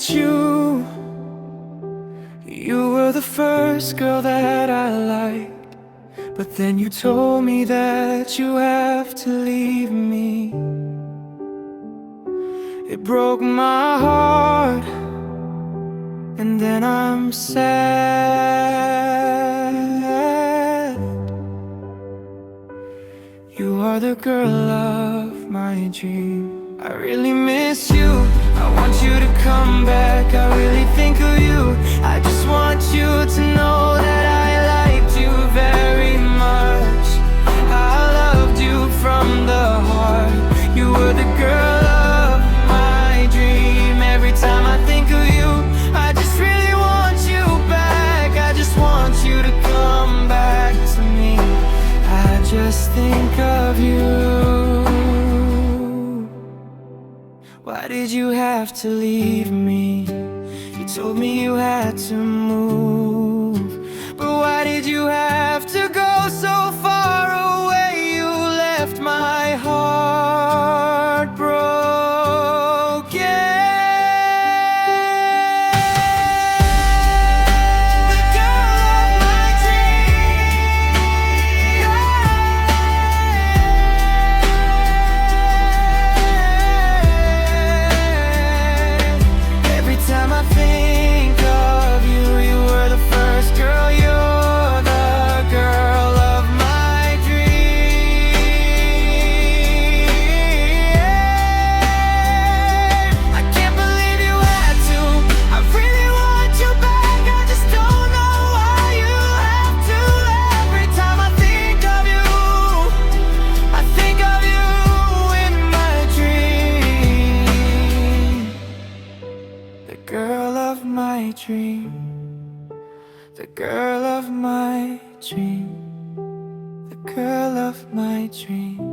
met you, you were the first girl that I liked. But then you told me that you have to leave me. It broke my heart, and then I'm sad. You are the girl of my dream. I really miss you, I want you to come back. I really think of you, I just want you to know that I liked you very much. I loved you from the heart. You were the girl of my dream. Every time I think of you, I just really want you back. I just want you to come back to me. I just think of you. Why did you have to leave me? You told me you had to move, but why did you have to go so far away? You left my heart broken. The girl of my dream. Every time I think of you, you were the first girl. You're the girl of my dream. I can't believe you had to. I really want you back. I just don't know why you have to. Every time I think of you, I think of you in my dream. The girl of my dream. The girl of my dream. The girl of my dream.